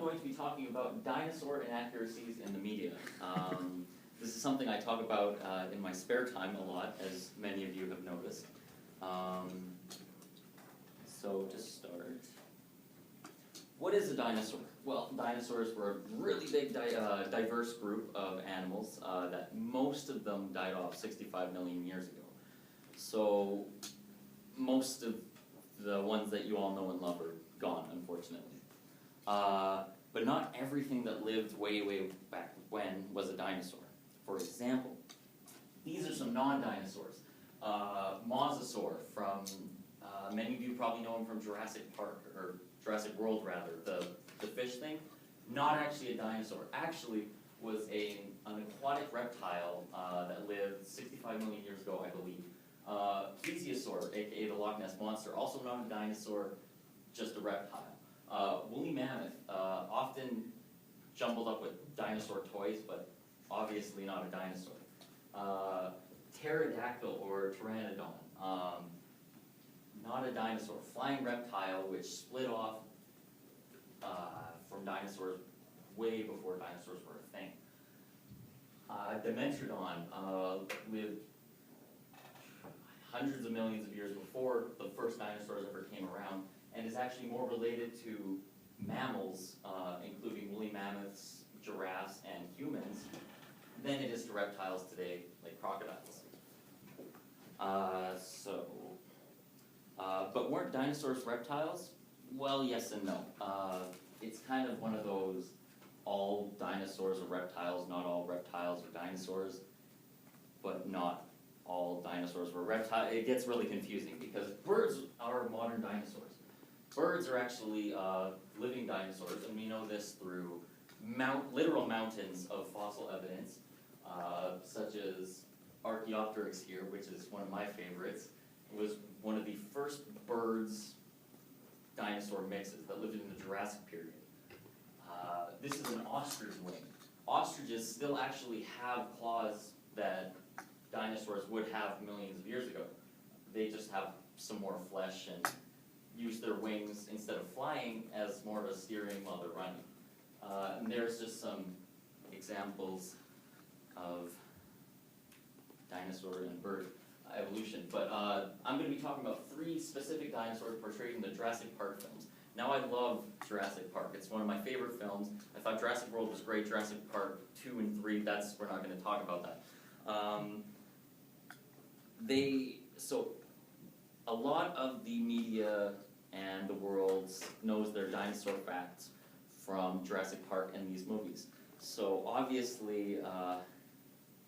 going to be talking about dinosaur inaccuracies in the media. This is something I talk about in my spare time a lot, as many of you have noticed. So to start, what is a dinosaur? Well, dinosaurs were a really big, diverse group of animals that most of them died off 65 million years ago. So most of the ones that you all know and love are gone, unfortunately. But not everything that lived way, way back when was a dinosaur. For example, these are some non-dinosaurs. Mosasaur from, many of you probably know him from Jurassic Park, or Jurassic World rather, the fish thing. Not actually a dinosaur. Actually was an aquatic reptile that lived 65 million years ago, I believe. Plesiosaur, aka the Loch Ness Monster, also not a dinosaur, just a reptile. Woolly mammoth, often jumbled up with dinosaur toys, but obviously not a dinosaur. Pterodactyl or pteranodon, not a dinosaur. Flying reptile, which split off from dinosaurs way before dinosaurs were a thing. Dimetrodon lived hundreds of millions of years before the first dinosaurs ever came around, and is actually more related to mammals, including woolly mammoths, giraffes, and humans, than it is to reptiles today, like crocodiles. But weren't dinosaurs reptiles? Well, yes and no. It's kind of one of those, all dinosaurs are reptiles, not all reptiles are dinosaurs, but not all dinosaurs were reptiles. It gets really confusing because birds are modern dinosaurs. Birds are actually living dinosaurs, and we know this through literal mountains of fossil evidence, such as Archaeopteryx here, which is one of my favorites. It was one of the first birds dinosaur mixes that lived in the Jurassic period. This is an ostrich wing. Ostriches still actually have claws that dinosaurs would have millions of years ago. They just have some more flesh and use their wings instead of flying as more of a steering while they're running. And there's just some examples of dinosaur and bird evolution. But I'm going to be talking about 3 specific dinosaurs portrayed in the Jurassic Park films. Now, I love Jurassic Park. It's one of my favorite films. I thought Jurassic World was great. Jurassic Park 2 and 3, we're not going to talk about that. So a lot of the media and the world knows their dinosaur facts from Jurassic Park and these movies. So obviously, a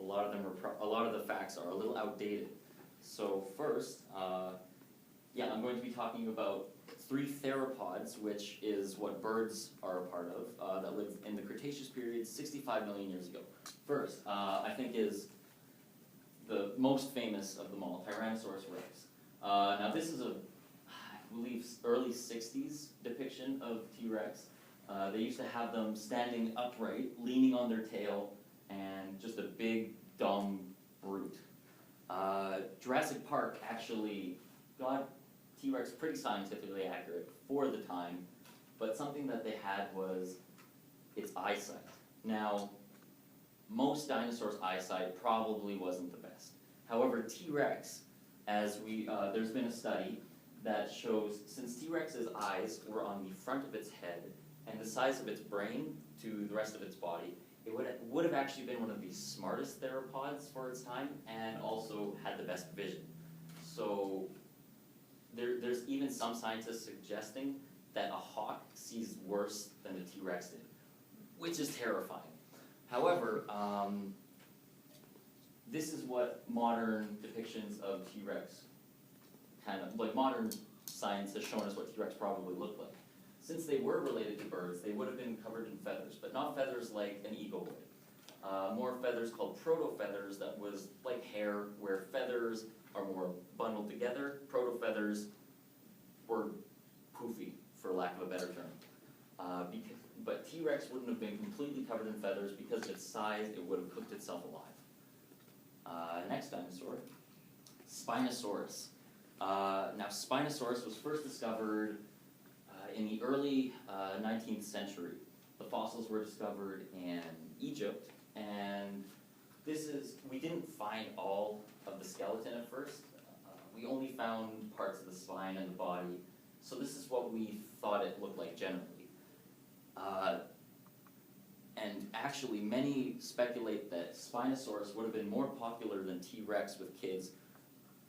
lot of the facts are a little outdated. So first, I'm going to be talking about 3 theropods, which is what birds are a part of, that lived in the Cretaceous period 65 million years ago. First, I think is the most famous of them all, Tyrannosaurus rex. Now this is I believe, early 60s depiction of T-Rex. They used to have them standing upright, leaning on their tail, and just a big, dumb brute. Jurassic Park actually got T-Rex pretty scientifically accurate for the time, but something that they had was its eyesight. Now, most dinosaurs' eyesight probably wasn't the best. However, T-Rex, there's been a study that shows since T-Rex's eyes were on the front of its head and the size of its brain to the rest of its body, it would have actually been one of the smartest theropods for its time and also had the best vision. So there's even some scientists suggesting that a hawk sees worse than a T-Rex did, which is terrifying. However, this is what modern depictions of T-Rex modern science has shown us what T-Rex probably looked like. Since they were related to birds, they would have been covered in feathers, but not feathers like an eagle would. More feathers called protofeathers that was like hair, where feathers are more bundled together. Protofeathers were poofy, for lack of a better term. But T-Rex wouldn't have been completely covered in feathers because of its size. It would have cooked itself alive. Next dinosaur, Spinosaurus. Now, Spinosaurus was first discovered in the early 19th century. The fossils were discovered in Egypt, and we didn't find all of the skeleton at first. We only found parts of the spine and the body, so this is what we thought it looked like generally. And actually, many speculate that Spinosaurus would have been more popular than T-Rex with kids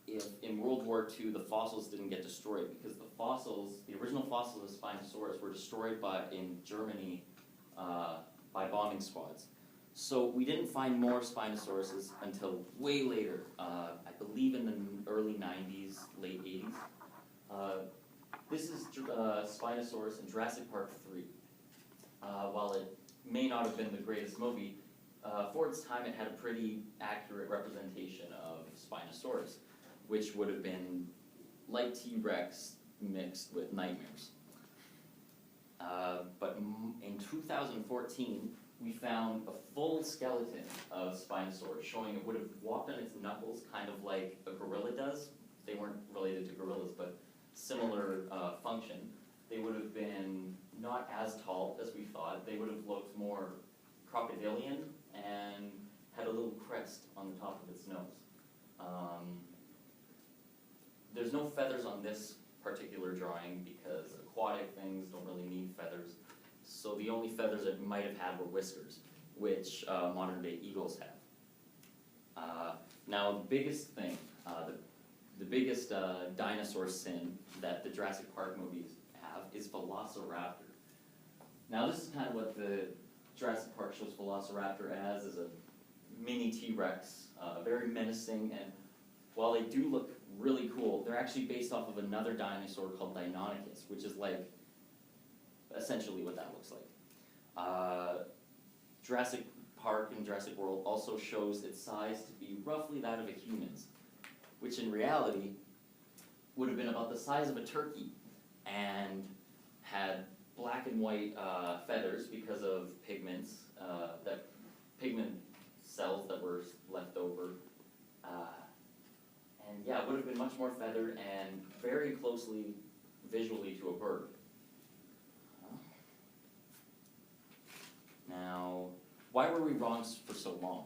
if in World War II the fossils didn't get destroyed, because the original fossils of Spinosaurus were destroyed in Germany by bombing squads. So we didn't find more Spinosauruses until way later, I believe in the early 90s, late 80s. This is Spinosaurus in Jurassic Park 3. While it may not have been the greatest movie, for its time it had a pretty accurate representation of Spinosaurus, which would have been like T-Rex mixed with nightmares. But in 2014, we found a full skeleton of Spinosaurus, showing it would have walked on its knuckles kind of like a gorilla does. They weren't related to gorillas, but similar function. They would have been not as tall as we thought. They would have looked more crocodilian and had a little crest on the top of its nose. There's no feathers on this particular drawing because aquatic things don't really need feathers. So the only feathers it might have had were whiskers, which modern day eagles have. Now the biggest thing, the biggest dinosaur sin that the Jurassic Park movies have is Velociraptor. Now this is kind of what the Jurassic Park shows Velociraptor as a mini T-Rex, very menacing, and while they do look really cool, they're actually based off of another dinosaur called Deinonychus, which is like essentially what that looks like. Jurassic Park and Jurassic World also shows its size to be roughly that of a human's, which in reality would have been about the size of a turkey and had black and white feathers because of pigment cells that were left over. And yeah, it would have been much more feathered and very closely visually to a bird. Now, why were we wrong for so long?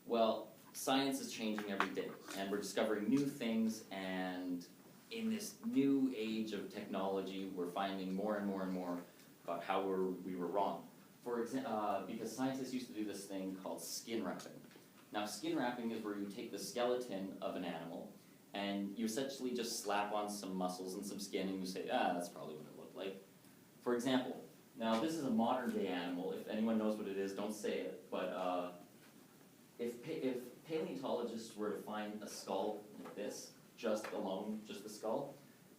Well, science is changing every day, and we're discovering new things, and in this new age of technology, we're finding more and more and more about how we were wrong. For example, because scientists used to do this thing called skin wrapping. Now, skin wrapping is where you take the skeleton of an animal, and you essentially just slap on some muscles and some skin, and you say, that's probably what it looked like. For example, now this is a modern day animal. If anyone knows what it is, don't say it. But if paleontologists were to find a skull like this, just the skull,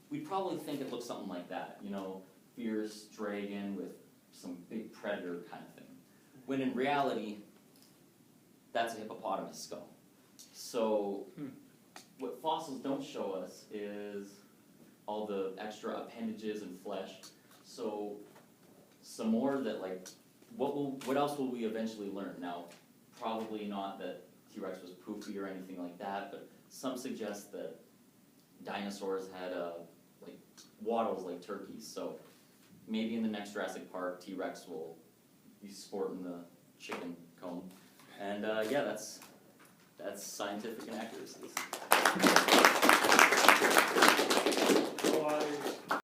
we'd probably think it looks something like that. You know, fierce dragon with some big predator kind of thing. When in reality, that's a hippopotamus skull. So what fossils don't show us is all the extra appendages and flesh. So some more that what else will we eventually learn? Now, probably not that T-Rex was poofy or anything like that, but some suggest that dinosaurs had waddles like turkeys. So maybe in the next Jurassic Park, T-Rex will be sporting the chicken comb. And yeah, that's scientific inaccuracies. Well,